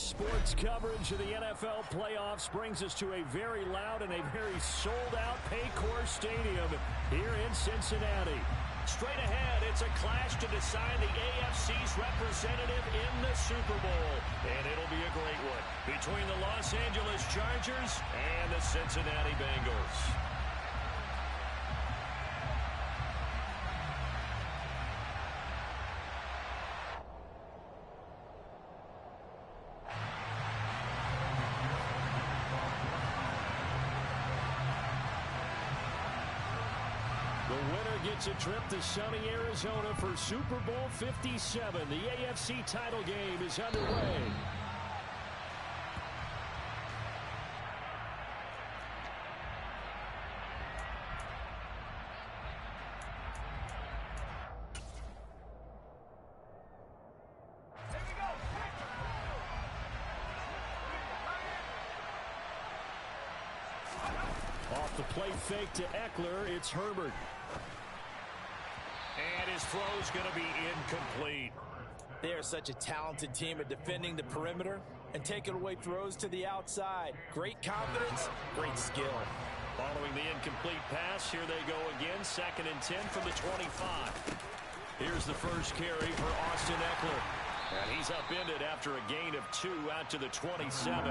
Sports coverage of the NFL playoffs brings us to a very loud and a very sold-out Paycor Stadium here in Cincinnati. Straight ahead, it's a clash to decide the AFC's representative in the Super Bowl. And it'll be a great one between the Los Angeles Chargers and the Cincinnati Bengals. Gets a trip to sunny Arizona for Super Bowl 57. The AFC title game is underway. Off the play fake to Eckler, it's Herbert. And his throw's going to be incomplete. They are such a talented team at defending the perimeter and taking away throws to the outside. Great confidence, great skill. Following the incomplete pass, here they go again. 2nd and 10 from the 25. Here's the first carry for Austin Eckler. And he's upended after a gain of 2 out to the 27.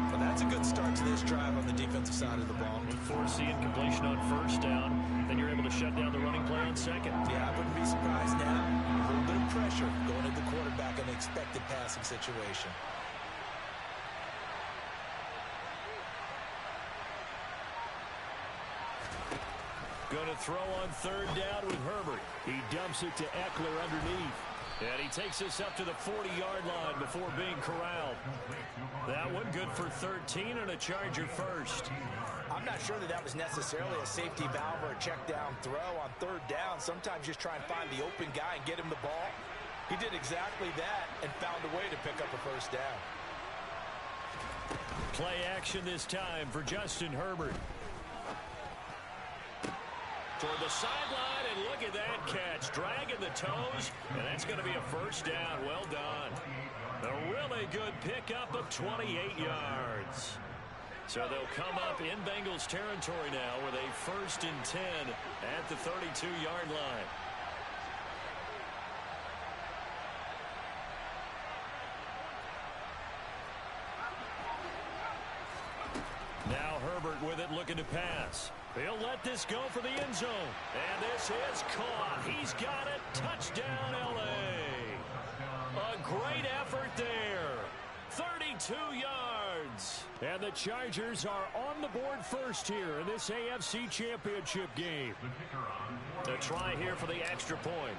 Well, that's a good start to this drive on the defensive side of the ball. You force the incompletion on 1st down, then you're able to shut down the running play on 2nd. Yeah, I wouldn't be surprised now. A little bit of pressure going at the quarterback in an expected passing situation. Going to throw on 3rd down with Herbert. He dumps it to Eckler underneath. And he takes us up to the 40-yard line before being corralled. That one good for 13 and a Charger first. I'm not sure that was necessarily a safety valve or a check down throw on 3rd down. Sometimes just try and find the open guy and get him the ball. He did exactly that and found a way to pick up a 1st down. Play action this time for Justin Herbert. Toward the sideline, and look at that catch. Dragging the toes, and that's going to be a 1st down. Well done. A really good pickup of 28 yards. So they'll come up in Bengals territory now with a 1st and 10 at the 32-yard line. Now Herbert with it, looking to pass. He'll let this go for the end zone. And this is caught. He's got it. Touchdown, L.A. A great effort there. 32 yards. And the Chargers are on the board first here in this AFC Championship game. A try here for the extra point.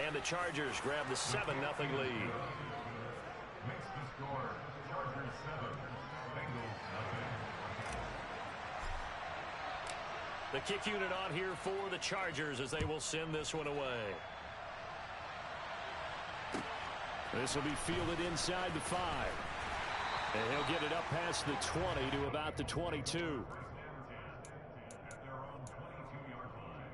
And the Chargers grab the 7-0 lead. Makes the score Chargers 7, Bengals nothing. The kick unit on here for the Chargers as they will send this one away. This will be fielded inside the 5. And he'll get it up past the 20 to about the 22. At their own 22-yard line.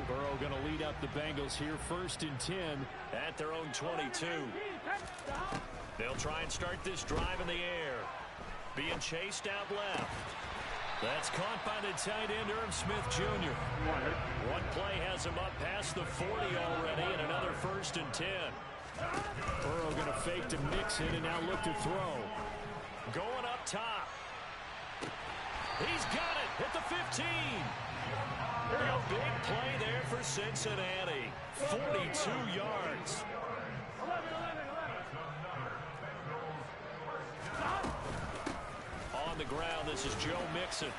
Burrow going to lead up the Bengals here, 1st and 10 at their own 22. They'll try and start this drive in the air. Being chased out left. That's caught by the tight end, Irv Smith Jr. One play has him up past the 40 already, and another 1st and 10. Burrow going to fake to Mixon and now look to throw. Going up top. He's got it at the 15. A big play there for Cincinnati. 42 yards. On the ground, this is Joe Mixon.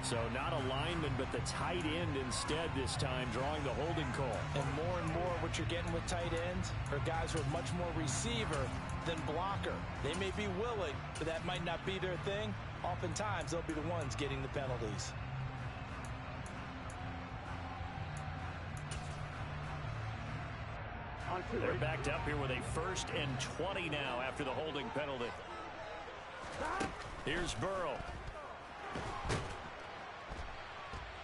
So not a lineman, but the tight end instead this time, drawing the holding call. And more what you're getting with tight ends are guys who are much more receiver than blocker. They may be willing, but that might not be their thing. oftentimes they'll be the ones getting the penalties. They're backed up here with a 1st and 20 now after the holding penalty. Here's Burrow.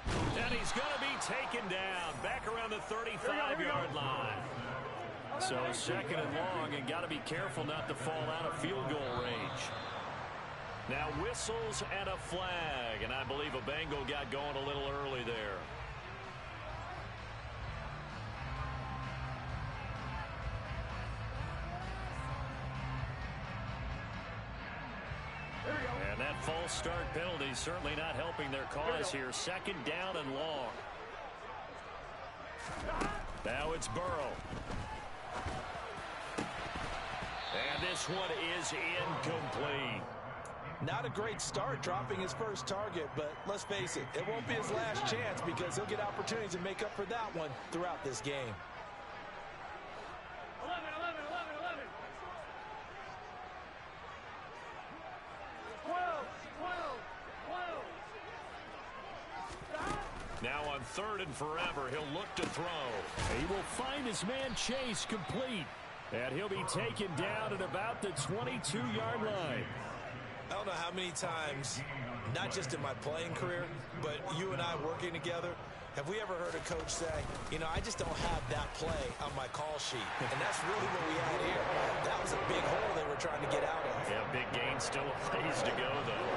And he's going to be taken down back around the 35-yard line. So 2nd and long, and got to be careful not to fall out of field goal range. Now whistles and a flag, and I believe a Bengal got going a little early there. And that false start penalty certainly not helping their cause here. 2nd down and long. Now it's Burrow. And this one is incomplete. Not a great start dropping his first target, but let's face it, it won't be his last chance because he'll get opportunities to make up for that one throughout this game. 11. Now on 3rd and forever, he'll look to throw. He will find his man Chase complete. And he'll be taken down at about the 22-yard line. I don't know how many times, not just in my playing career, but you and I working together, have we ever heard a coach say, you know, I just don't have that play on my call sheet. And that's really what we had here. That was a big hole they were trying to get out of. Yeah, big gain, still a ways to go, though.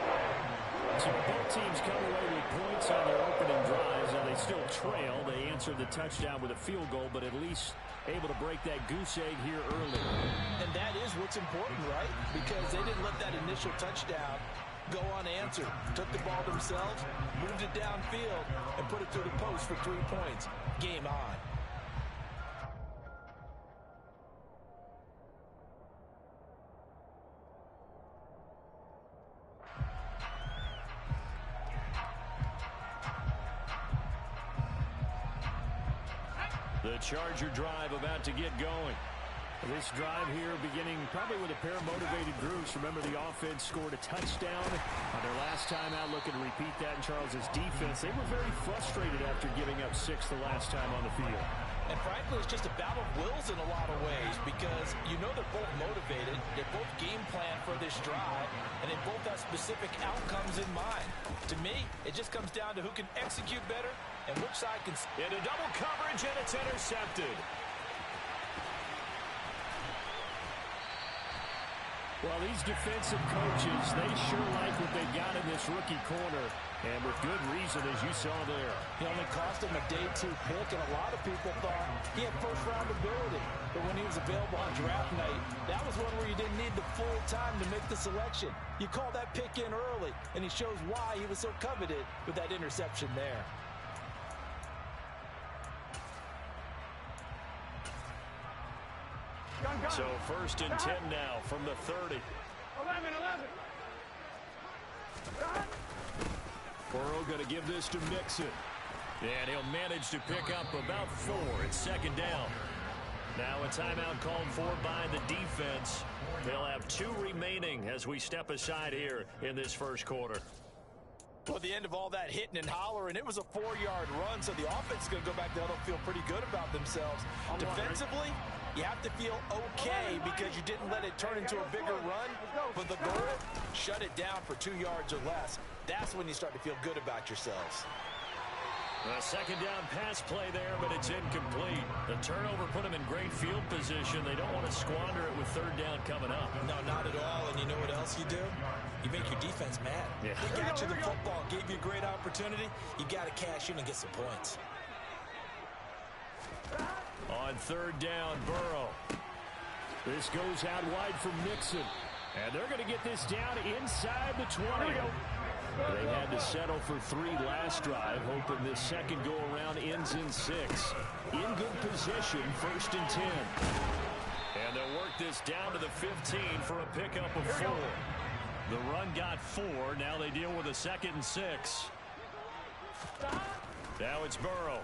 So both teams come away with points on their opening drives. Now they still trail. They answered the touchdown with a field goal, but at least able to break that goose egg here early. And that is what's important, right? Because they didn't let that initial touchdown go unanswered. Took the ball themselves, moved it downfield, and put it through the post for 3 points. Game on. The Charger drive about to get going. This drive here beginning probably with a pair of motivated groups. Remember, the offense scored a touchdown on their last time out. Looking to repeat that in Charles's defense. They were very frustrated after giving up 6 the last time on the field. And frankly, it's just a battle of wills in a lot of ways because you know they're both motivated. They both game plan for this drive, and they both have specific outcomes in mind. To me, it just comes down to who can execute better and which side can... Into double coverage, and it's intercepted. Well, these defensive coaches, they sure like what they've got in this rookie corner, and with good reason, as you saw there. He only cost him a day 2 pick, and a lot of people thought he had first-round ability. But when he was available on draft night, that was one where you didn't need the full time to make the selection. You call that pick in early, and he shows why he was so coveted with that interception there. So 1st and 10 now from the 30. 11. Burrow going to give this to Mixon. And he'll manage to pick up about 4. It's 2nd down. Now a timeout called for by the defense. They'll have 2 remaining as we step aside here in this first quarter. Well, at the end of all that hitting and hollering, it was a 4-yard run, so the offense is going to go back there. They'll feel pretty good about themselves. Defensively, you have to feel okay because you didn't let it turn into a bigger run. But the goal, shut it down for 2 yards or less. That's when you start to feel good about yourselves. A 2nd down pass play there, but it's incomplete. The turnover put them in great field position. They don't want to squander it with 3rd down coming up. No, not at all. And you know what else you do? You make your defense mad. Yeah. They got you the football, gave you a great opportunity. You got to cash in and get some points. On 3rd down, Burrow. This goes out wide from Mixon. And they're going to get this down inside the 20. They had to settle for 3 last drive, hoping this second go-around ends in 6. In good position, 1st and 10. And they'll work this down to the 15 for a pickup of 4. The run got 4. Now they deal with a 2nd and 6. Now it's Burrow.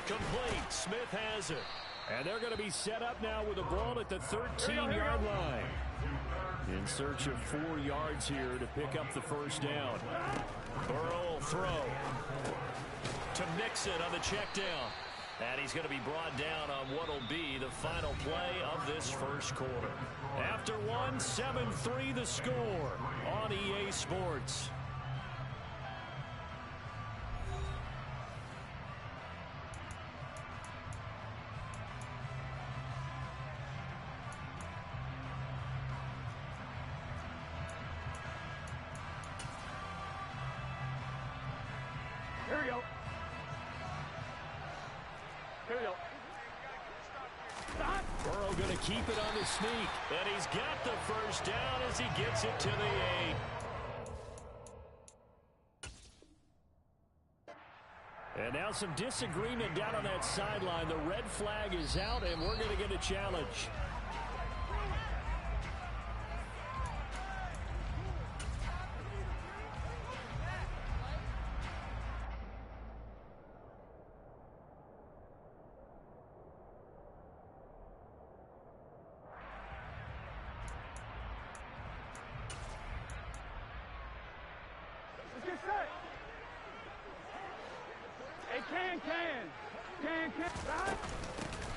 Complete. Smith has it. And they're going to be set up now with a ball at the 13-yard line. In search of 4 yards here to pick up the first down. Burrow will throw to Mixon on the check down. And he's going to be brought down on what will be the final play of this first quarter. After one, 7-3 the score on EA Sports. Here we go. Here we go. Burrow going to keep it on the sneak. And he's got the first down as he gets it to the 8. And now some disagreement down on that sideline. The red flag is out, and we're going to get a challenge.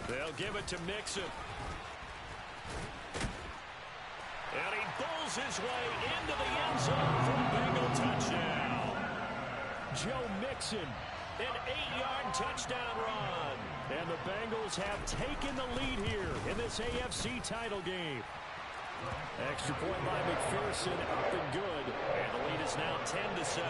They'll give it to Mixon. And he bowls his way into the end zone for a Bengal touchdown. Joe Mixon, an 8-yard touchdown run. And the Bengals have taken the lead here in this AFC title game. Extra point by McPherson, up and good. And the lead is now 10-7.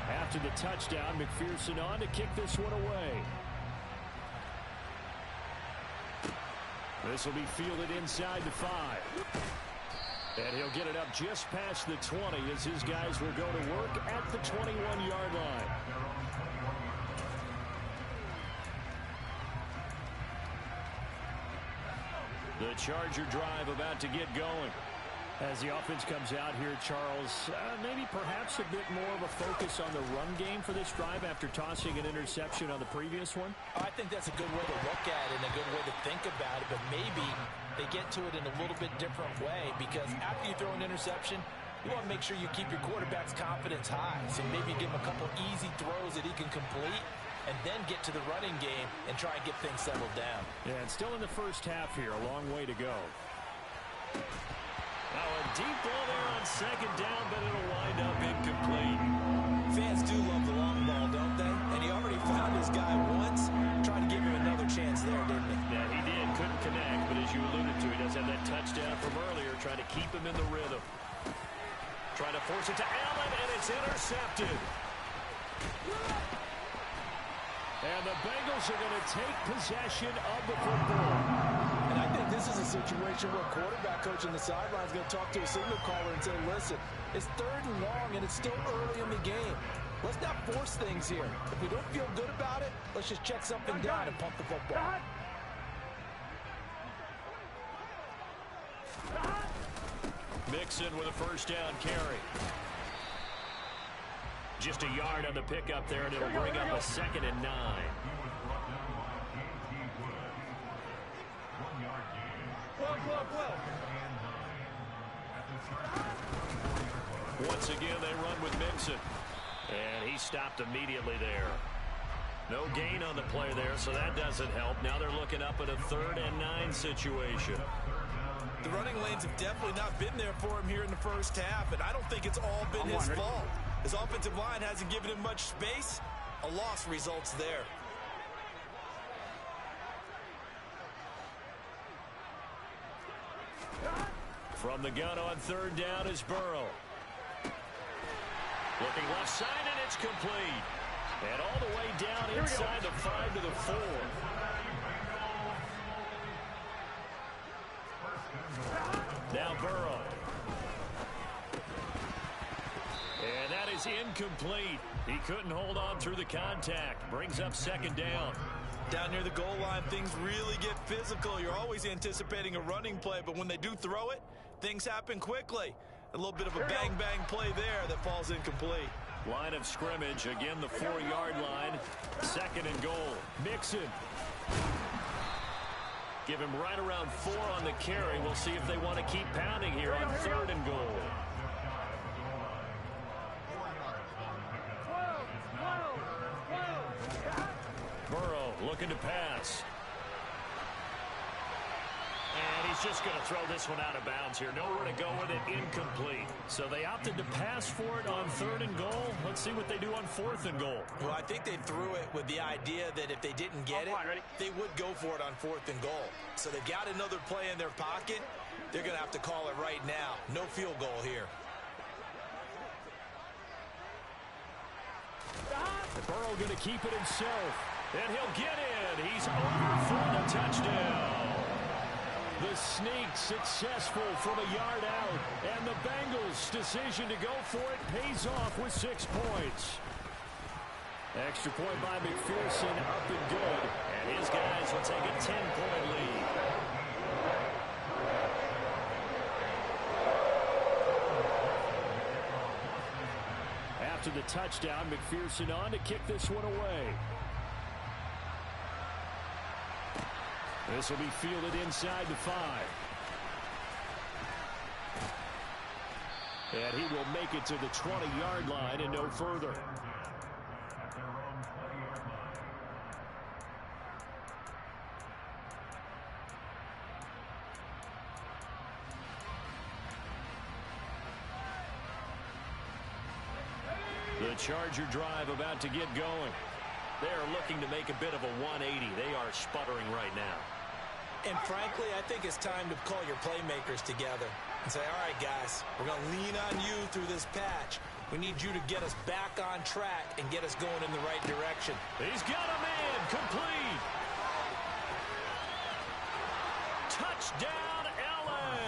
After the touchdown, McPherson on to kick this one away. This will be fielded inside the 5. And he'll get it up just past the 20 as his guys will go to work at the 21-yard line. The Charger drive about to get going. As the offense comes out here, Charles, maybe perhaps a bit more of a focus on the run game for this drive after tossing an interception on the previous one? I think that's a good way to look at it and a good way to think about it, but maybe they get to it in a little bit different way, because after you throw an interception, you want to make sure you keep your quarterback's confidence high. So maybe give him a couple easy throws that he can complete and then get to the running game and try and get things settled down. Yeah, and still in the first half here, a long way to go. Oh, a deep ball there on second down, but it'll wind up incomplete. Fans do love the long ball, don't they? And he already found his guy once, trying to give him another chance there, didn't he? Yeah, he did. Couldn't connect, but as you alluded to, he does have that touchdown from earlier, trying to keep him in the rhythm. Trying to force it to Allen, and it's intercepted. And the Bengals are going to take possession of the football. And I think this is a situation where quarterback coach on the sideline is going to talk to a signal caller and say, listen, it's 3rd and long, and it's still early in the game. Let's not force things here. If we don't feel good about it, let's just check something down and pump the football. Mixon with a first down carry. Just a yard on the pickup there, and it'll bring up a 2nd and 9. Once again, they run with Mixon. And he stopped immediately there. No gain on the play there, so that doesn't help. Now they're looking up at a 3rd and 9 situation. The running lanes have definitely not been there for him here in the first half, and I don't think it's all been his fault. His offensive line hasn't given him much space. A loss results there. From the gun on 3rd down is Burrow. Looking left side, and it's complete. And all the way down inside the 5 to the 4. Now Burrow. And that is incomplete. He couldn't hold on through the contact. Brings up second down. Down near the goal line, things really get physical. You're always anticipating a running play, but when they do throw it, things happen quickly. A little bit of a bang-bang play there that falls incomplete. Line of scrimmage, again the 4-yard line. Second and goal. Mixon. Give him right around 4 on the carry. We'll see if they want to keep pounding here on third and goal. Burrow looking to pass. And he's just going to throw this one out of bounds here. Nowhere to go with it. Incomplete. So they opted to pass for it on third and goal. Let's see what they do on fourth and goal. Well, I think they threw it with the idea that if they didn't get it, they would go for it on fourth and goal. So they've got another play in their pocket. They're going to have to call it right now. No field goal here. Burrow going to keep it himself. And he'll get in. He's over for the touchdown. The sneak successful from a yard out. And the Bengals' decision to go for it pays off with 6 points. Extra point by McPherson, up and good. And his guys will take a 10-point lead. After the touchdown, McPherson on to kick this one away. This will be fielded inside the 5. And he will make it to the 20-yard line and no further. The Charger drive about to get going. They're looking to make a bit of a 180. They are sputtering right now. And frankly, I think it's time to call your playmakers together and say, all right, guys, we're going to lean on you through this patch. We need you to get us back on track and get us going in the right direction. He's got a man complete. Touchdown, L.A.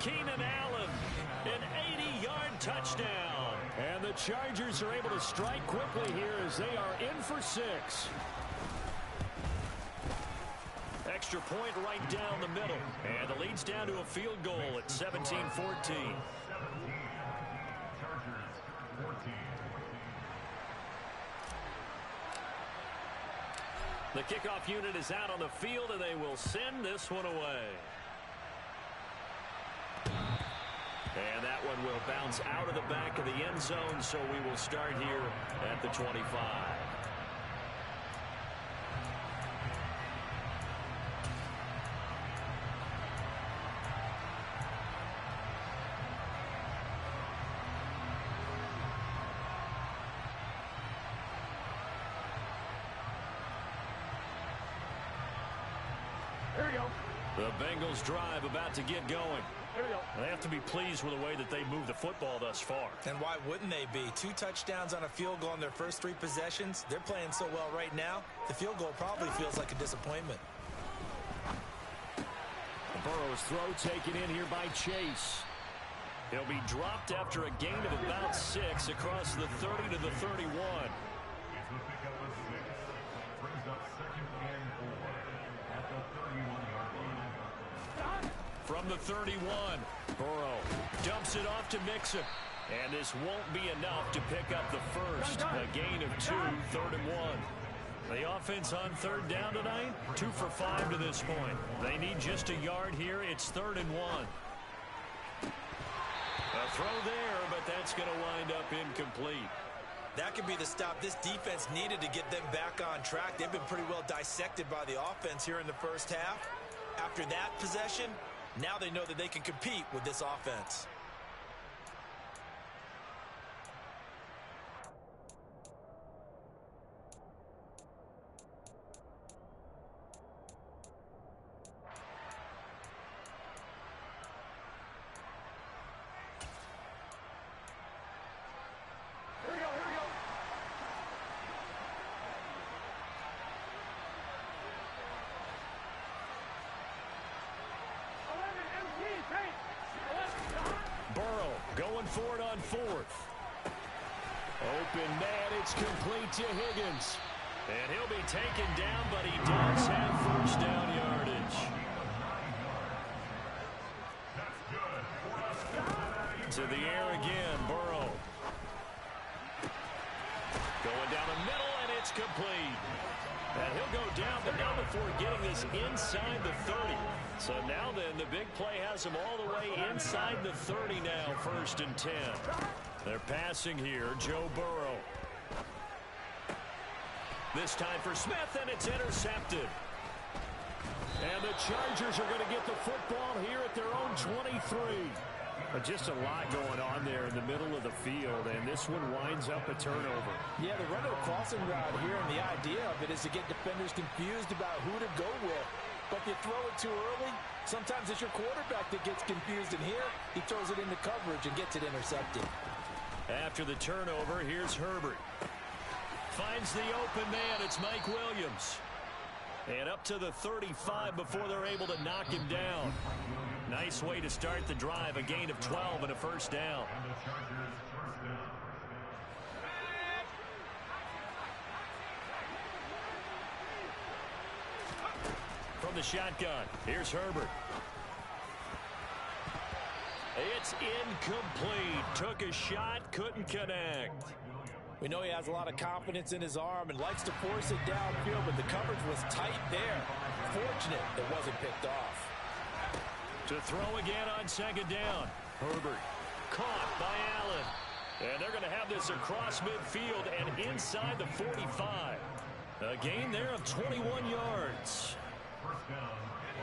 Keenan Allen, an 80-yard touchdown. And the Chargers are able to strike quickly here as they are in for 6. Extra point right down the middle. And the lead's down to a field goal at 17-14. The kickoff unit is out on the field, and they will send this one away. And that one will bounce out of the back of the end zone, so we will start here at the 25. Here we go. The Bengals drive about to get going. Here we go. They have to be pleased with the way that they moved the football thus far. And why wouldn't they be? 2 touchdowns on a field goal in their first 3 possessions. They're playing so well right now, the field goal probably feels like a disappointment. Burrow's throw taken in here by Chase. He'll be dropped after a gain of about 6 across the 30 to the 31. It's the pickup of 6. Brings up second and 4 at the 31-yard line. From the 31, Burrow dumps it off to Mixon. And this won't be enough to pick up the first. A gain of 2, 3rd and 1. The offense on third down tonight, 2 for 5 to this point. They need just a yard here. It's 3rd and 1. A throw there, but that's going to wind up incomplete. That could be the stop this defense needed to get them back on track. They've been pretty well dissected by the offense here in the first half. After that possession, now they know that they can compete with this offense. Here we go. Here we go. Burrow going for it on 4th. Open man, it's complete to Higgins. And he'll be taken down, but he does have first down yardage. To the air again, Burrow. Going down the middle, and it's complete. And he'll go down, but not before getting this inside the 30. So now then, the big play has him all the way inside the 30 now, 1st and 10. They're passing here, Joe Burrow. This time for Smith, and it's intercepted. And the Chargers are going to get the football here at their own 23. But just a lot going on there in the middle of the field, and this one winds up a turnover. Yeah, they run a crossing route here, and the idea of it is to get defenders confused about who to go with. But if you throw it too early, sometimes it's your quarterback that gets confused, and here he throws it into coverage and gets it intercepted. After the turnover, here's Herbert. Finds the open man. It's Mike Williams. And up to the 35 before they're able to knock him down. Nice way to start the drive. A gain of 12 and a first down. From the shotgun, here's Herbert. It's incomplete. Took a shot, couldn't connect. We know he has a lot of confidence in his arm and likes to force it downfield, but the coverage was tight there. Fortunate it wasn't picked off. To throw again on 2nd down. Herbert caught by Allen. And they're going to have this across midfield and inside the 45. A gain there of 21 yards.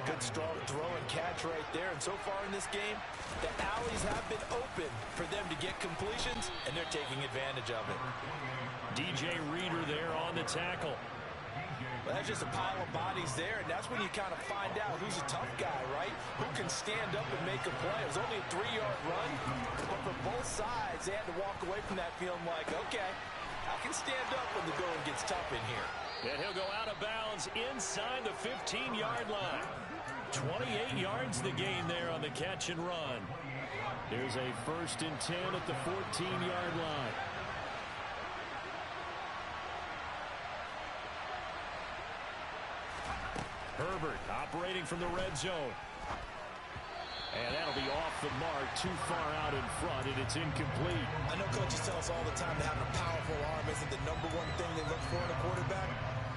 Good strong throw and catch right there. And so far in this game, the alleys have been open for them to get completions, and they're taking advantage of it. DJ Reader there on the tackle. Well, that's just a pile of bodies there, and that's when you kind of find out who's a tough guy, right? Who can stand up and make a play. It was only a 3-yard run, but for both sides, they had to walk away from that feeling like, okay, I can stand up when the going gets tough in here. And he'll go out of bounds inside the 15-yard line. 28 yards the gain there on the catch and run. Here's a 1st and 10 at the 14-yard line. Herbert operating from the red zone. And that'll be off the mark, too far out in front, and it's incomplete. I know coaches tell us all the time that having a powerful arm isn't the #1 thing they look for in a quarterback.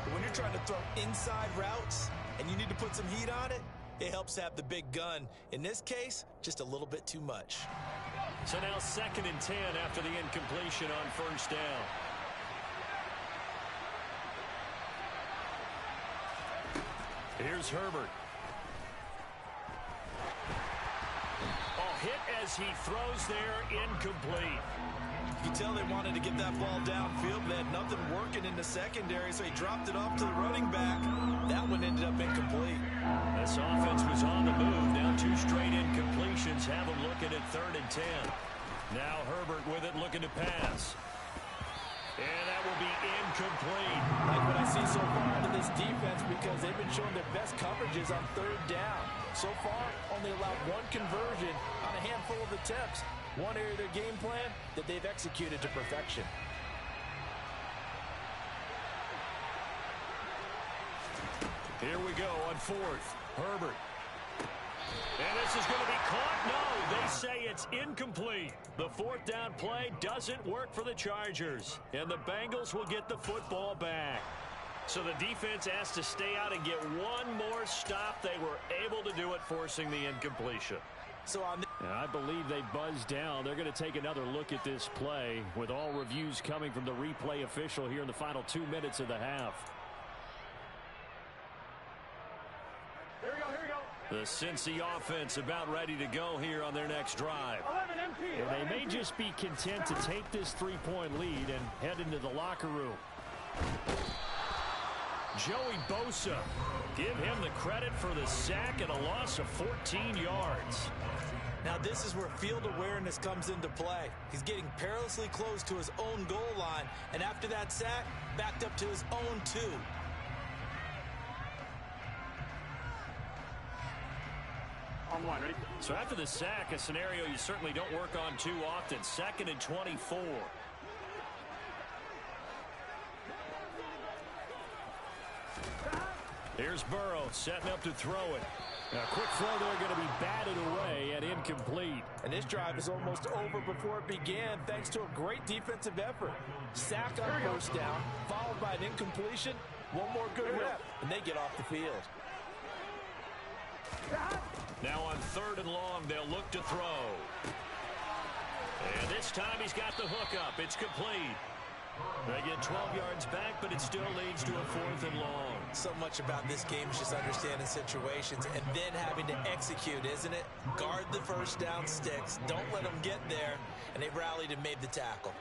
But when you're trying to throw inside routes and you need to put some heat on it, it helps have the big gun. In this case, just a little bit too much. So now 2nd and 10 after the incompletion on 1st down. Here's Herbert. Hit as he throws there, incomplete. You can tell they wanted to get that ball downfield, but they had nothing working in the secondary, so he dropped it off to the running back. That one ended up incomplete. This offense was on the move. Now 2 straight incompletions have them looking at 3rd and 10. Now Herbert with it, looking to pass. And that will be incomplete. Like what I see so far out of this defense, because they've been showing their best coverages on 3rd down. So far, only allowed 1 conversion on a handful of attempts. One area of their game plan that they've executed to perfection. Here we go on 4th. Herbert. And this is going to be caught. No, they say it's incomplete. The 4th down play doesn't work for the Chargers. And the Bengals will get the football back. So the defense has to stay out and get one more stop. They were able to do it, forcing the incompletion. So on I believe they buzzed down. They're going to take another look at this play with all reviews coming from the replay official here in the final 2 minutes of the half. Here we go, here we go. The Cincy offense about ready to go here on their next drive. 11 MP. And they may just be content to take this 3-point lead and head into the locker room. Joey Bosa, give him the credit for the sack and a loss of 14 yards. Now this is where field awareness comes into play. He's getting perilously close to his own goal line, and after that sack, backed up to his own 2. On 1, ready? So after the sack, a scenario you certainly don't work on too often. 2nd and 24. Here's Burrow setting up to throw it. A quick throw there going to be batted away and incomplete. And this drive is almost over before it began thanks to a great defensive effort. Sack on first down, followed by an incompletion. One more good rep, and they get off the field. Now on 3rd and long, they'll look to throw. And this time he's got the hook up. It's complete. They get 12 yards back, but it still leads to a 4th and long. So much about this game is just understanding situations and then having to execute, isn't it? Guard the first down sticks. Don't let them get there. And they rallied and made the tackle.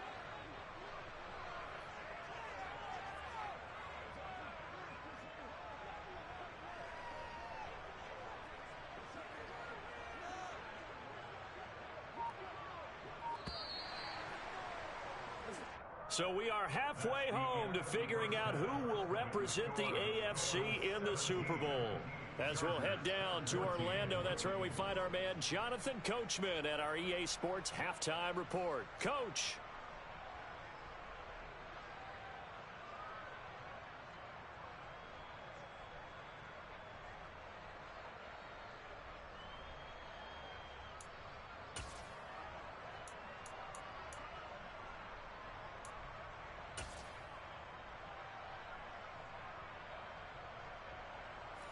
So we are halfway home to figuring out who will represent the AFC in the Super Bowl. As we'll head down to Orlando, that's where we find our man Jonathan Coachman at our EA Sports Halftime Report. Coach.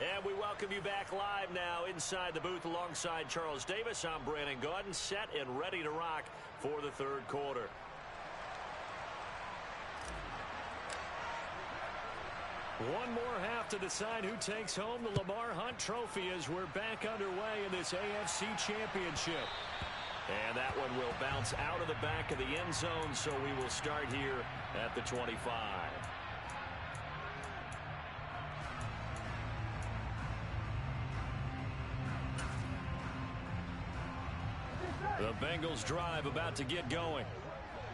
And we welcome you back live now inside the booth alongside Charles Davis. I'm Brandon Gaudin, set and ready to rock for the 3rd quarter. One more half to decide who takes home the Lamar Hunt Trophy as we're back underway in this AFC Championship. And that one will bounce out of the back of the end zone, so we will start here at the 25. The Bengals drive about to get going.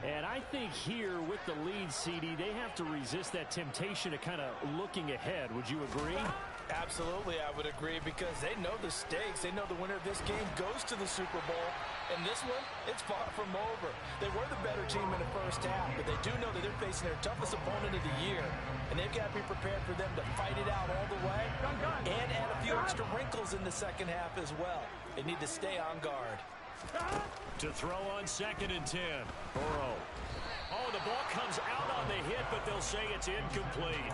And I think here with the lead, CD, they have to resist that temptation of kind of looking ahead. Would you agree? Absolutely, I would agree, because they know the stakes. They know the winner of this game goes to the Super Bowl. And this one, it's far from over. They were the better team in the first half, but they do know that they're facing their toughest opponent of the year. And they've got to be prepared for them to fight it out all the way and add a few extra wrinkles in the second half as well. They need to stay on guard. To throw on 2nd and 10. Burrow. Oh, the ball comes out on the hit, but they'll say it's incomplete.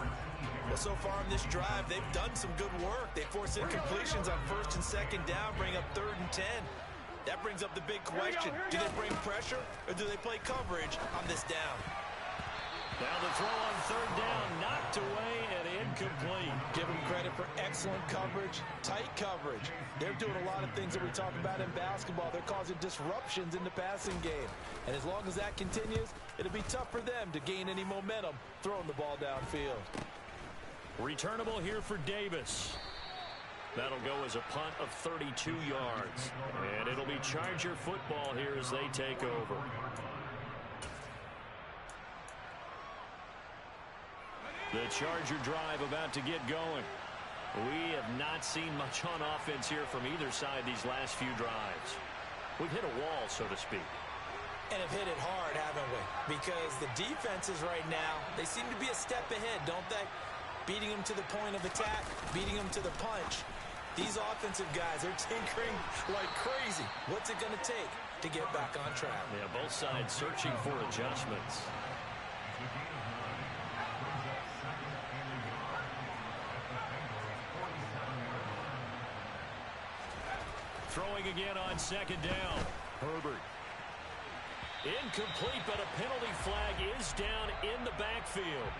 Well, so far in this drive, they've done some good work. They force incompletions on 1st and 2nd down, bring up 3rd and 10. That brings up the big question. Do they bring pressure, or do they play coverage on this down? Now the throw on 3rd down, knocked away and incomplete. Give them credit for excellent coverage, tight coverage. They're doing a lot of things that we talk about in basketball. They're causing disruptions in the passing game. And as long as that continues, it'll be tough for them to gain any momentum throwing the ball downfield. Returnable here for Davis. That'll go as a punt of 32 yards. And it'll be Charger football here as they take over. The Charger drive about to get going. We have not seen much on offense here from either side these last few drives. We've hit a wall, so to speak. And have hit it hard, haven't we? Because the defenses right now, they seem to be a step ahead, don't they? Beating them to the point of attack, beating them to the punch. These offensive guys, they're tinkering like crazy. What's it going to take to get back on track? Yeah, both sides searching for adjustments. Throwing again on 2nd down. Herbert. Incomplete, but a penalty flag is down in the backfield.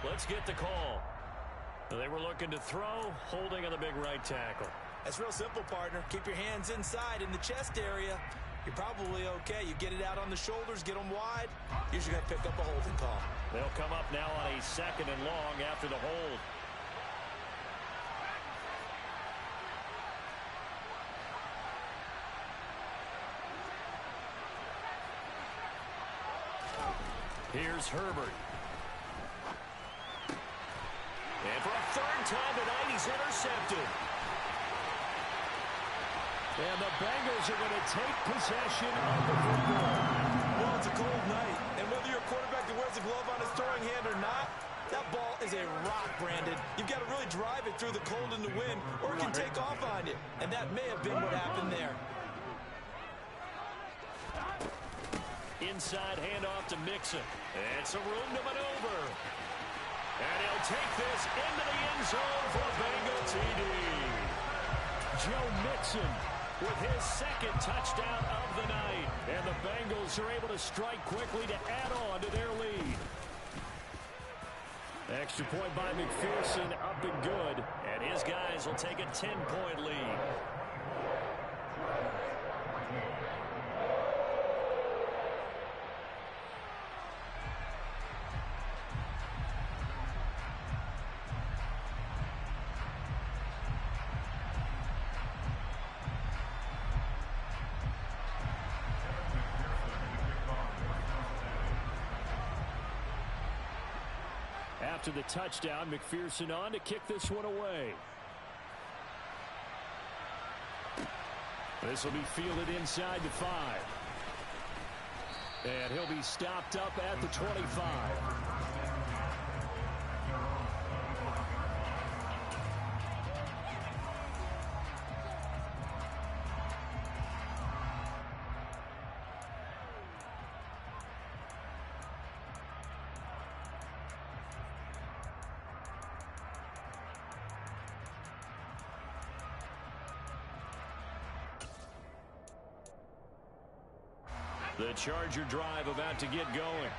Let's get the call. They were looking to throw, holding on the big right tackle. That's real simple, partner. Keep your hands inside in the chest area. You're probably okay. You get it out on the shoulders, get them wide. Usually going to pick up a holding call. They'll come up now on a 2nd and long after the hold. Here's Herbert. And for a 3rd time tonight, he's intercepted. And the Bengals are going to take possession of the football. Well, it's a cold night. And whether you're a quarterback that wears a glove on his throwing hand or not, That ball is a rock, Brandon. You've got to really drive it through the cold and the wind, or it can take off on you. And that may have been what happened there. Inside handoff to Mixon. It's a room to maneuver. And he'll take this into the end zone for a Bengal TD. Joe Mixon with his second touchdown of the night. And the Bengals are able to strike quickly to add on to their lead. Extra point by McPherson, up and good. And his guys will take a 10-point lead. After the touchdown, McPherson on to kick this one away. This will be fielded inside the 5. And he'll be stopped up at the 25. The Charger drive about to get going.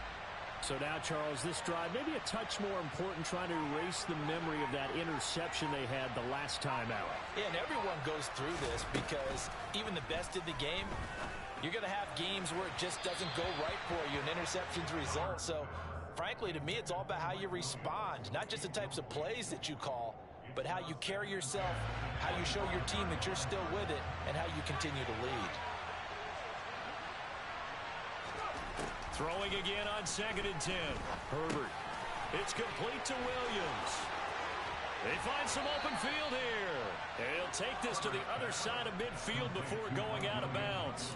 So now, Charles, this drive maybe a touch more important, trying to erase the memory of that interception they had the last time out. Yeah, and everyone goes through this because even the best in the game, you're going to have games where it just doesn't go right for you and interceptions result. So, frankly, to me, it's all about how you respond, not just the types of plays that you call, but how you carry yourself, how you show your team that you're still with it, and how you continue to lead. Throwing again on 2nd and 10. Herbert. It's complete to Williams. They find some open field here. And he'll take this to the other side of midfield before going out of bounds.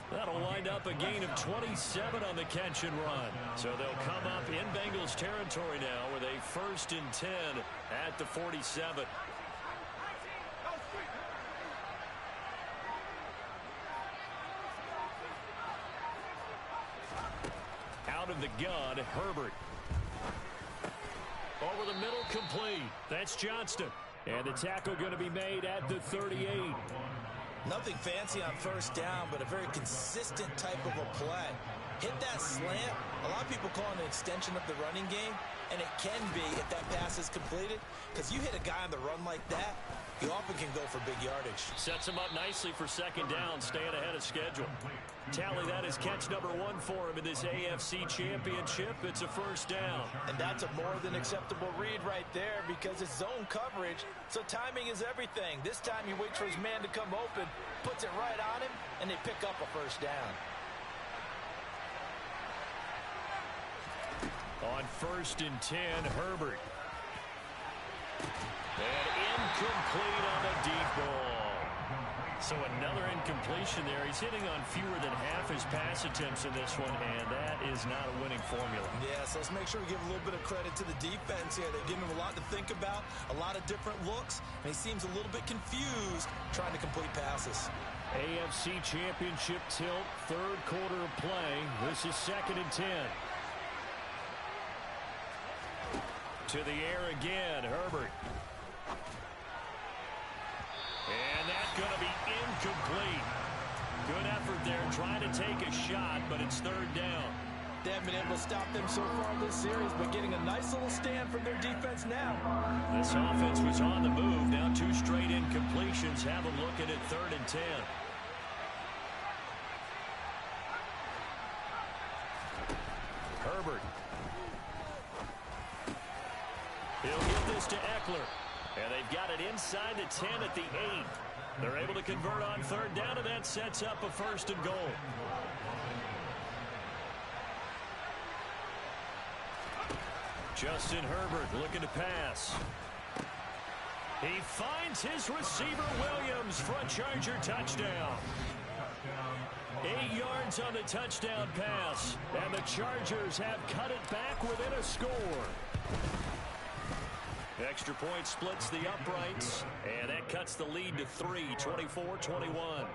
That'll wind up a gain of 27 on the catch and run. So they'll come up in Bengals territory now with a 1st and 10 at the 47. Out of the gun, Herbert. Over the middle, complete. That's Johnston. And the tackle going to be made at the 38. Nothing fancy on 1st down, but a very consistent type of a play. Hit that slant. A lot of people call it an extension of the running game, and it can be if that pass is completed, because you hit a guy on the run like that, he often can go for big yardage. Sets him up nicely for 2nd down, staying ahead of schedule. Tally, that is catch number 1 for him in this AFC Championship. It's a 1st down. And that's a more than acceptable read right there because it's zone coverage, so timing is everything. This time he waits for his man to come open, puts it right on him, and they pick up a 1st down. On 1st and 10, Herbert. And incomplete on the deep ball. So another incompletion there. He's hitting on fewer than half his pass attempts in this one, and that is not a winning formula. Yeah, so let's make sure we give a little bit of credit to the defense here. They're giving him a lot to think about, a lot of different looks, and he seems a little bit confused trying to complete passes. AFC Championship tilt, 3rd quarter of play. This is 2nd and 10. To the air again, Herbert. And that's going to be incomplete. Good effort there trying to take a shot, but it's 3rd down. They haven't been able to stop them so far this series, but getting a nice little stand from their defense now. This offense was on the move. Now 2 straight incompletions have them looking at 3rd and 10. Herbert. He'll get this to Eckler. And they've got it inside the 10 at the 8. They're able to convert on 3rd down, and that sets up a 1st and goal. Justin Herbert looking to pass. He finds his receiver, Williams, for a Charger touchdown. 8 yards on the touchdown pass, and the Chargers have cut it back within a score. Extra point splits the uprights, and that cuts the lead to 3, 24-21.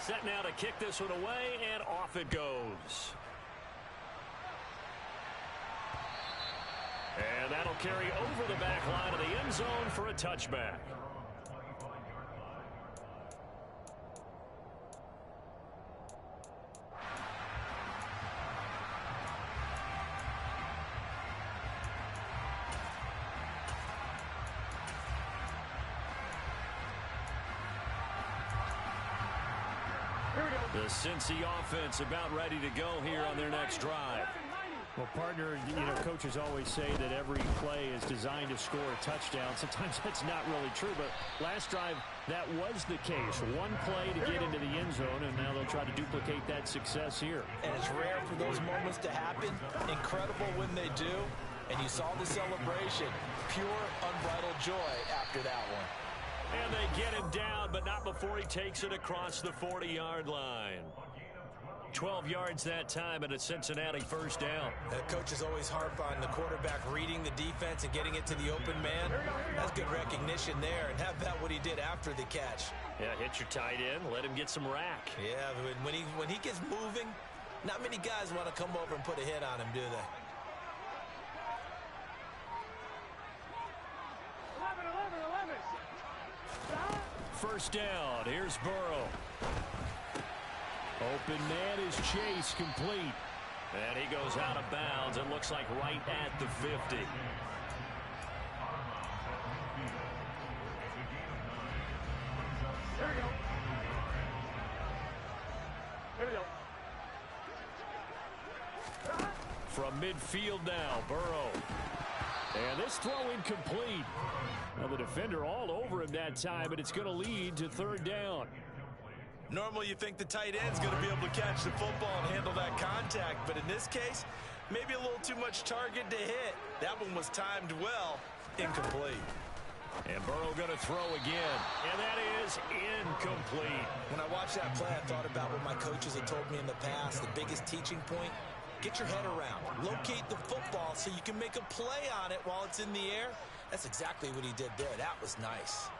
Set now to kick this one away, and off it goes. And that'll carry over the back line of the end zone for a touchback. The Cincy offense about ready to go here on their next drive. Well, partner, coaches always say that every play is designed to score a touchdown. Sometimes that's not really true, but last drive, that was the case. One play to get into the end zone, and now they'll try to duplicate that success here. And it's rare for those moments to happen. Incredible when they do. And you saw the celebration. Pure, unbridled joy after that one. And they get him down, but not before he takes it across the 40-yard line. 12 yards that time and a Cincinnati first down. The coaches always harp on the quarterback reading the defense and getting it to the open man. That's good recognition there. And how about what he did after the catch? Yeah, hit your tight end, let him get some rack. Yeah, when he gets moving, not many guys want to come over and put a hit on him, do they? 11. First down, here's Burrow. Open man is Chase, complete. And he goes out of bounds. It looks like right at the 50. Here we go. Here we go. From midfield now, Burrow. And this throw incomplete. Now the defender all over him that time, but it's going to lead to third down. Normally you think the tight end's going to be able to catch the football and handle that contact, but in this case, maybe a little too much target to hit. That one was timed well. Incomplete. And Burrow going to throw again. And that is incomplete. When I watched that play, I thought about what my coaches had told me in the past. The biggest teaching point, get your head around. Locate the football so you can make a play on it while it's in the air. That's exactly what he did there. That was nice.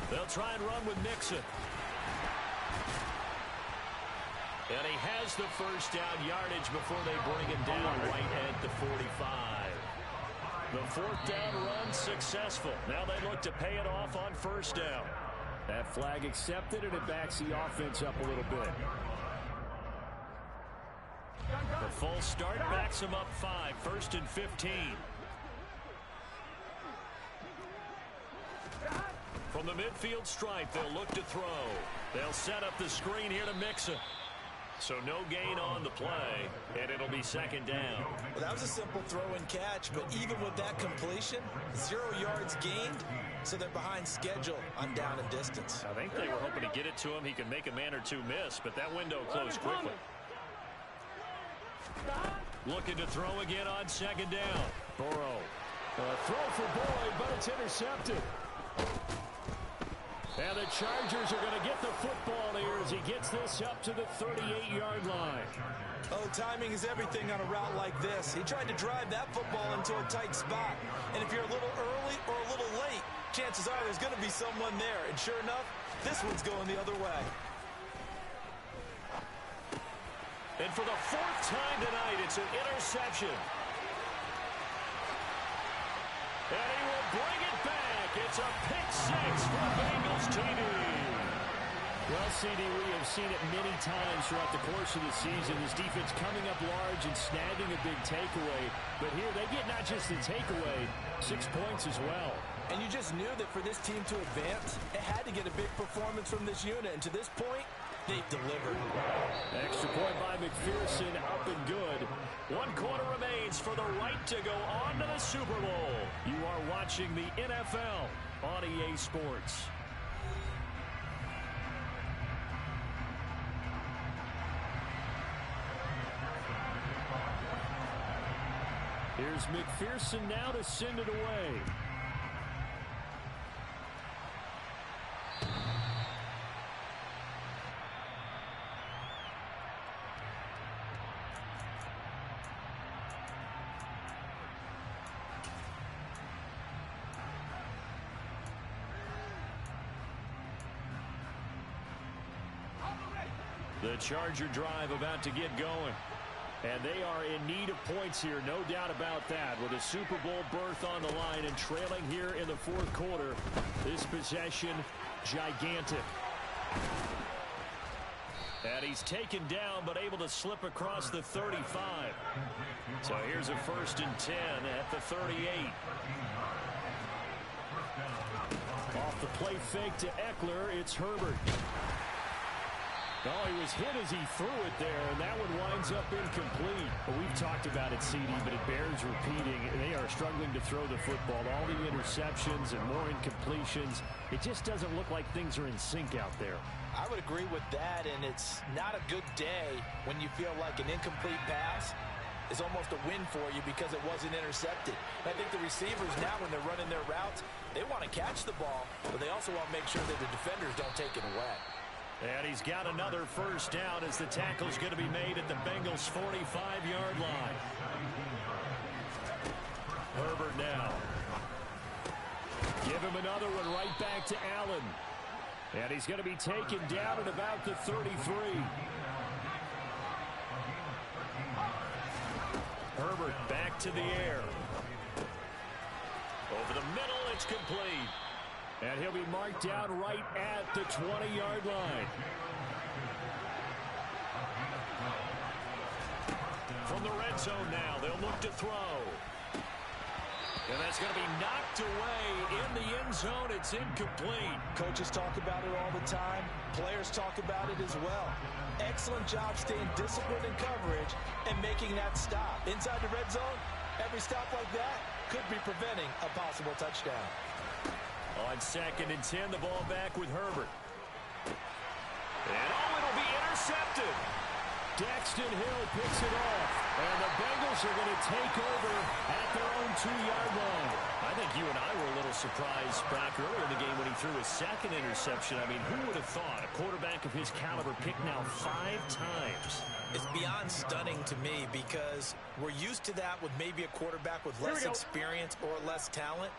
They'll try and run with Mixon. And he has the first down yardage before they bring him down right at the 45. The fourth down run successful. Now they look to pay it off on first down. That flag accepted, and it backs the offense up a little bit. The full start backs him up 5, 1st and 15. From the midfield stripe, they'll look to throw. They'll set up the screen here to Mixon. So no gain on the play, and it'll be second down. Well, that was a simple throw and catch, but even with that completion, 0 yards gained, so they're behind schedule on down and distance. I think they were hoping to get it to him. He could make a man or two miss, but that window closed quickly. Looking to throw again on second down. Burrow. Throw for Boyd, but it's intercepted. And the Chargers are going to get the football here as he gets this up to the 38-yard line. Oh, timing is everything on a route like this. He tried to drive that football into a tight spot. And if you're a little early or a little late, chances are there's going to be someone there. And sure enough, this one's going the other way. And for the 4th time tonight, it's an interception. And he will bring it back. It's a pick 6 for Bengals TD. Well, CD, we have seen it many times throughout the course of the season. This defense coming up large and snagging a big takeaway. But here they get not just the takeaway, 6 points as well. And you just knew that for this team to advance, it had to get a big performance from this unit. And to this point, they've delivered. Extra point by McPherson, up and good. 1 quarter remains for the right to go on to the Super Bowl. You are watching the NFL on EA Sports. Here's McPherson now to send it away. The Charger drive about to get going. And they are in need of points here, no doubt about that. With a Super Bowl berth on the line and trailing here in the fourth quarter, this possession gigantic. And he's taken down but able to slip across the 35. So here's a 1st and 10 at the 38. Off the play fake to Eckler, it's Herbert. Oh, he was hit as he threw it there, and that one winds up incomplete. Well, we've talked about it, CD, but it bears repeating. They are struggling to throw the football. All the interceptions and more incompletions. It just doesn't look like things are in sync out there. I would agree with that, and it's not a good day when you feel like an incomplete pass is almost a win for you because it wasn't intercepted. And I think the receivers now, when they're running their routes, they want to catch the ball, but they also want to make sure that the defenders don't take it away. And he's got another 1st down as the tackle's going to be made at the Bengals' 45-yard line. Herbert now. Give him another one right back to Allen. And he's going to be taken down at about the 33. Herbert back to the air. Over the middle, it's complete. And he'll be marked down right at the 20-yard line. From the red zone now, they'll look to throw. And that's going to be knocked away in the end zone. It's incomplete. Coaches talk about it all the time. Players talk about it as well. Excellent job staying disciplined in coverage and making that stop. Inside the red zone, every stop like that could be preventing a possible touchdown. On 2nd and 10, the ball back with Herbert. And it'll be intercepted. Daxton Hill picks it off. And the Bengals are going to take over at their own 2-yard line. I think you and I were a little surprised back earlier in the game when he threw his 2nd interception. I mean, who would have thought a quarterback of his caliber picked now 5 times? It's beyond stunning to me because we're used to that with maybe a quarterback with less experience or less talent.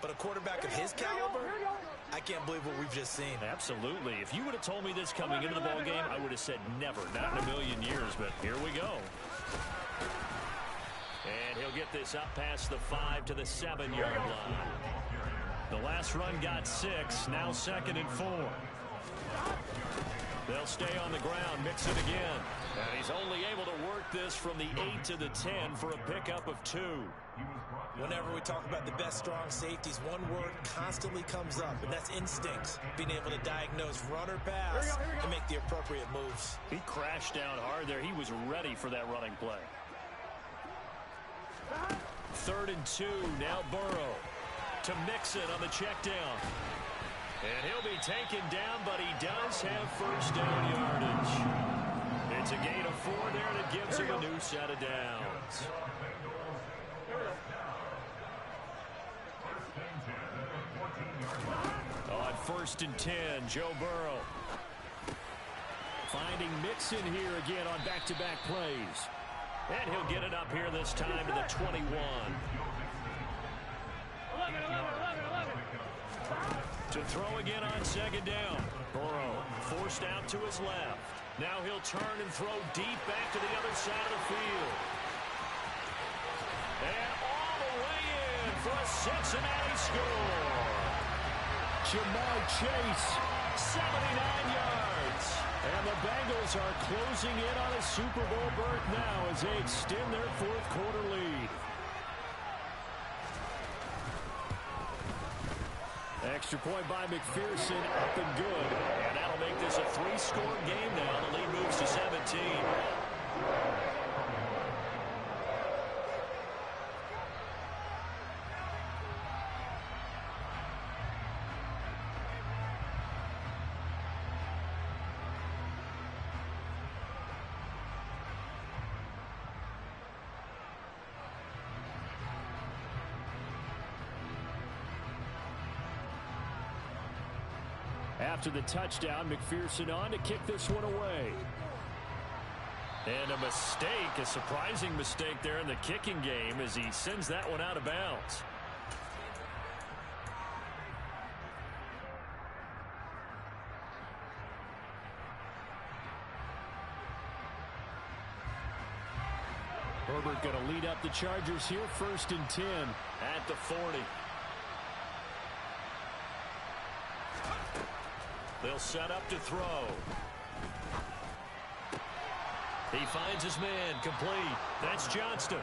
But a quarterback of his caliber, I can't believe what we've just seen. Absolutely. If you would have told me this coming into the ball game, I would have said never, not in a million years. But here we go. And he'll get this up past the 5 to the 7-yard line. The last run got 6. Now 2nd and 4. They'll stay on the ground, mix it again. And he's only able to work this from the 8 to the 10 for a pickup of 2. Whenever we talk about the best strong safeties, one word constantly comes up, and that's instincts. Being able to diagnose run or pass and make the appropriate moves. He crashed down hard there. He was ready for that running play. 3rd and 2. Now Burrow to Mixon on the check down. And he'll be taken down, but he does have 1st down yardage. It's a gain of 4 there that gives him a new set of downs. On 1st and 10, Joe Burrow. Finding Mixon here again on back-to-back plays. And he'll get it up here this time to the 21. To throw again on 2nd down. Burrow forced out to his left. Now he'll turn and throw deep back to the other side of the field. And all the way in for a Cincinnati score. Jamar Chase, 79 yards. And the Bengals are closing in on a Super Bowl berth now as they extend their 4th quarter lead. Extra point by McPherson, up and good. And that'll make this a 3-score game now. The lead moves to 17. After the touchdown, McPherson on to kick this one away. And a mistake, a surprising mistake there in the kicking game as he sends that one out of bounds. Herbert going to lead up the Chargers here, 1st and 10. At the 40. They'll set up to throw. He finds his man, complete. That's Johnston.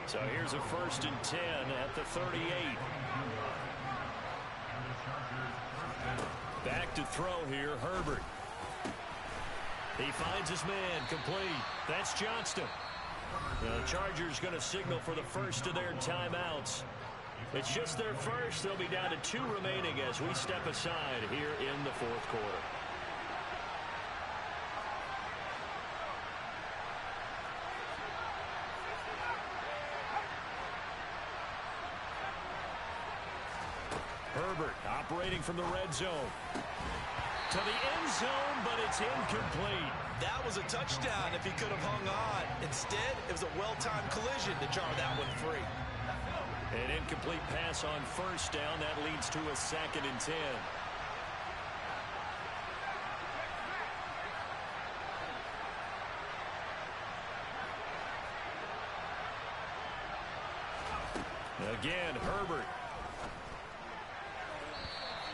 So here's a 1st and 10 at the 38. Back to throw here, Herbert. He finds his man, complete. That's Johnston. The Chargers going to signal for the first of their timeouts. It's just their first. They'll be down to 2 remaining as we step aside here in the 4th quarter. Herbert operating from the red zone. To the end zone, but it's incomplete. That was a touchdown if he could have hung on. Instead, it was a well-timed collision to jar that one free. An incomplete pass on 1st down. That leads to a 2nd and 10. Again, Herbert.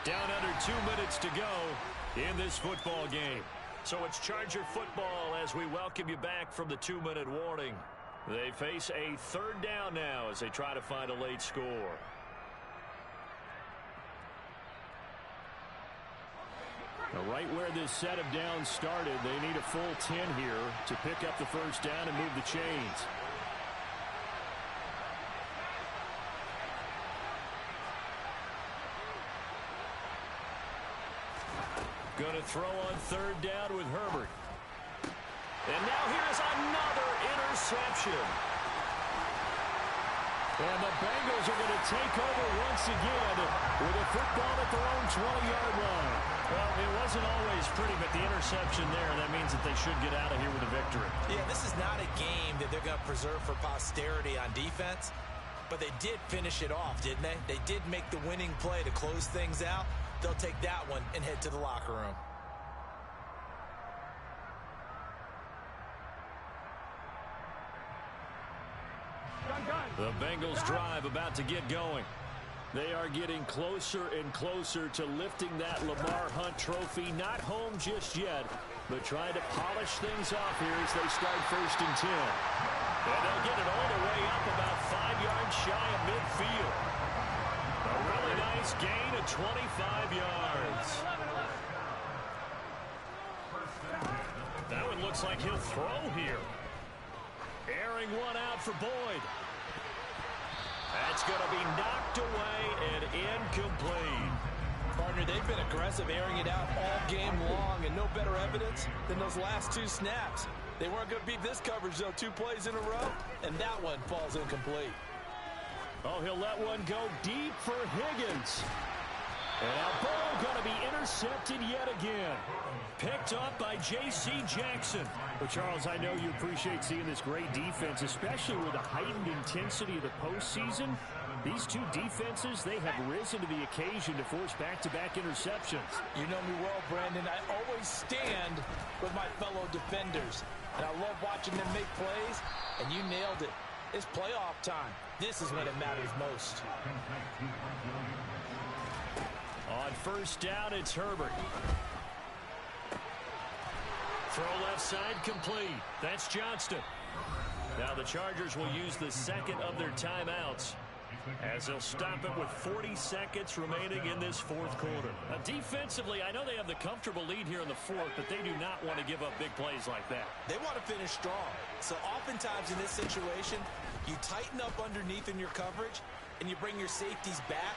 Down under 2 minutes to go in this football game. So it's Charger football as we welcome you back from the 2-minute warning. They face a 3rd down now as they try to find a late score. Now, right where this set of downs started, they need a full 10 here to pick up the 1st down and move the chains. Going to throw on 3rd down with Herbert. And now here's another interception. And the Bengals are going to take over once again with a football at their own 20-yard line. Well, it wasn't always pretty, but the interception there, that means that they should get out of here with a victory. Yeah, this is not a game that they're going to preserve for posterity on defense, but they did finish it off, didn't they? They did make the winning play to close things out. They'll take that one and head to the locker room. The Bengals drive about to get going. They are getting closer and closer to lifting that Lamar Hunt trophy. Not home just yet, but trying to polish things off here as they start 1st and 10. And they'll get it all the way up about 5 yards shy of midfield. A really nice gain of 25 yards. That one looks like he'll throw here. Airing one out for Boyd. That's going to be knocked away and incomplete. Partner, they've been aggressive, airing it out all game long, and no better evidence than those last 2 snaps. They weren't going to beat this coverage, though, 2 plays in a row, and that one falls incomplete. Oh, he'll let one go deep for Higgins. And now Burrow going to be intercepted yet again. Picked up by J.C. Jackson. Well, Charles, I know you appreciate seeing this great defense, especially with the heightened intensity of the postseason. These 2 defenses, they have risen to the occasion to force back-to-back interceptions. You know me well, Brandon. I always stand with my fellow defenders. And I love watching them make plays, and you nailed it. It's playoff time. This is when it matters most. On 1st down, it's Herbert. Throw left side complete. That's Johnston. Now the Chargers will use the 2nd of their timeouts as they'll stop it with 40 seconds remaining in this 4th quarter. Now, defensively, I know they have the comfortable lead here in the 4th, but they do not want to give up big plays like that. They want to finish strong. So oftentimes in this situation, you tighten up underneath in your coverage, and you bring your safeties back.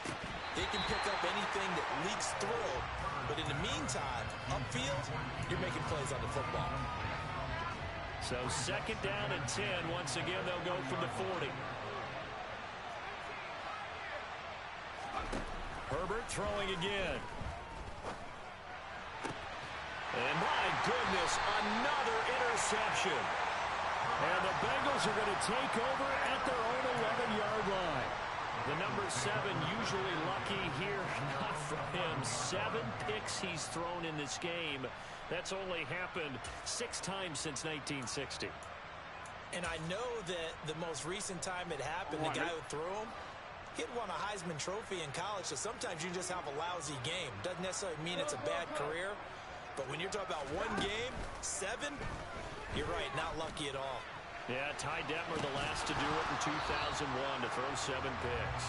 They can pick up anything that leaks through. But in the meantime, upfield, you're making plays on the football. So 2nd down and 10. Once again, they'll go from the 40. Herbert throwing again. this. Another interception. And the Bengals are going to take over at their own 11-yard line. The number 7 usually lucky here. Not for him. 7 picks he's thrown in this game. That's only happened 6 times since 1960. And I know that the most recent time it happened, the guy who threw him, he'd won a Heisman Trophy in college, so sometimes you just have a lousy game. Doesn't necessarily mean it's a bad career, but when you're talking about one game, 7, you're right, not lucky at all. Yeah, Ty Detmer the last to do it in 2001 to throw 7 picks.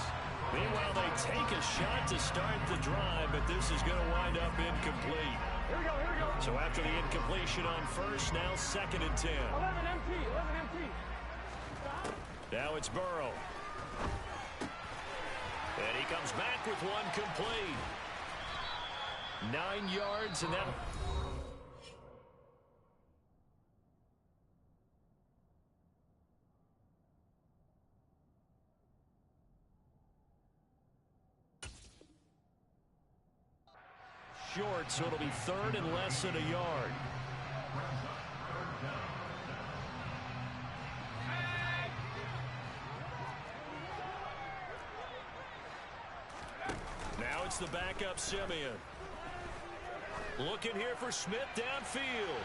Meanwhile, they take a shot to start the drive, but this is going to wind up incomplete. Here we go, here we go. So after the incompletion on first, now 2nd and 10. 11 empty, 11 empty. Now it's Burrow. And he comes back with one complete. 9 yards, and that... short, so it'll be 3rd and less than a yard. Now it's the backup Simeon. Looking here for Smith downfield.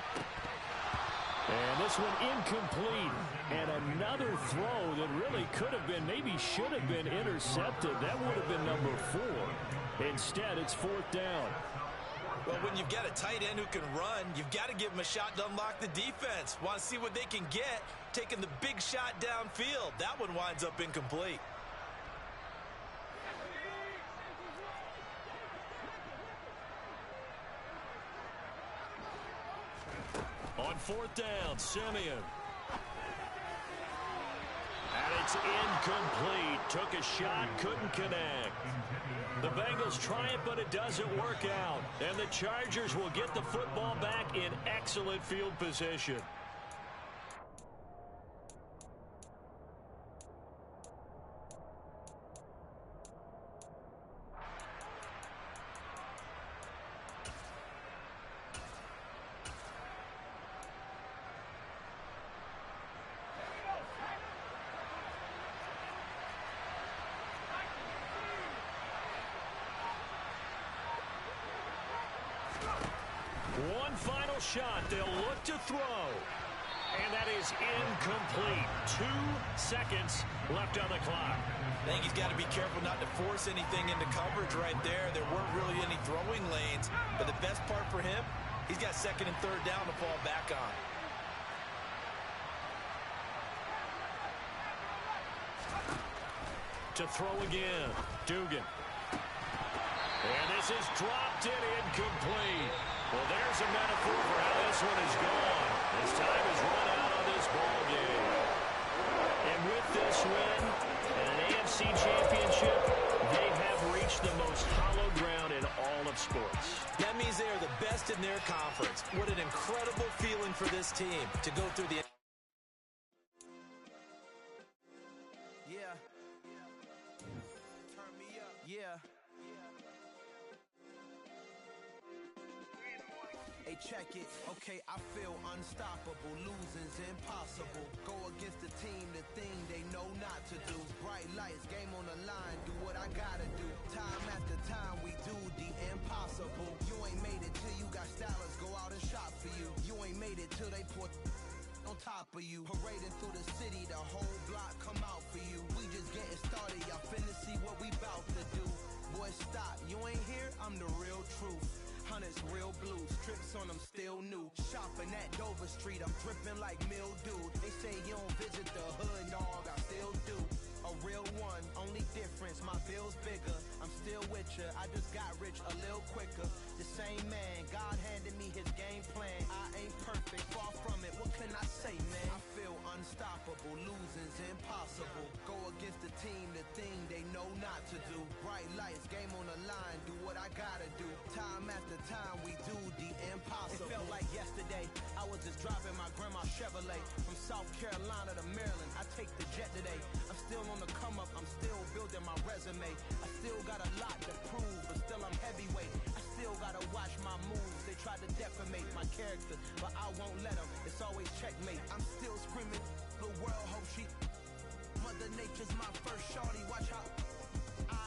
And this one incomplete. And another throw that really could have been, maybe should have been intercepted. That would have been number 4. Instead, it's 4th down. Well, when you've got a tight end who can run, you've got to give him a shot to unlock the defense. Want to see what they can get, taking the big shot downfield. That one winds up incomplete. On 4th down, Simeon. And it's incomplete. Took a shot, couldn't connect. The Bengals try it, but it doesn't work out. And the Chargers will get the football back in excellent field position. One final shot. They'll look to throw. And that is incomplete. 2 seconds left on the clock. I think he's got to be careful not to force anything into coverage right there. There weren't really any throwing lanes. But the best part for him, he's got 2nd and 3rd down to fall back on. To throw again. Dugan. And this is dropped in incomplete. Well, there's a metaphor for how this one is gone. His time is run out on this ball game. And with this win and an AFC championship, they have reached the most hallowed ground in all of sports. That means they are the best in their conference. What an incredible feeling for this team to go through the... Yeah. Turn me up. Yeah. Hey, check it. Okay, I feel unstoppable. Losing's impossible. Go against the team, the thing they know not to do. Bright lights, game on the line. Do what I gotta do. Time after time, we do the impossible. You ain't made it till you got stylers go out and shop for you. You ain't made it till they put on top of you. Parading through the city, the whole block come out for you. We just getting started. Y'all finna see what we bout to do. Boy, stop. You ain't here, I'm the real truth. Hunters, real blue, strips on them still new. Shopping at Dover Street, I'm dripping like mildew. They say you don't visit the hood, dog, I still do. A real one, only difference, my bill's bigger. I'm still with ya, I just got rich a little quicker. The same man, God handed me his game plan. I ain't perfect, far from it, what can I say, man? I feel unstoppable, losing's impossible. Go against the team, the thing they know not to do. Bright lights, game on the line, do what I gotta do. Time after time, we do the impossible. It felt like yesterday, I was just driving my grandma's Chevrolet. From South Carolina to Maryland, I take the jet today. I'm still on the come up, I'm still building my resume. I still got a lot to prove, but still I'm heavyweight. I still gotta watch my moves, they tried to depth defamate my character, but I won't let them. It's always checkmate. I'm still screaming, the world hope she. Mother Nature's my first shorty. Watch how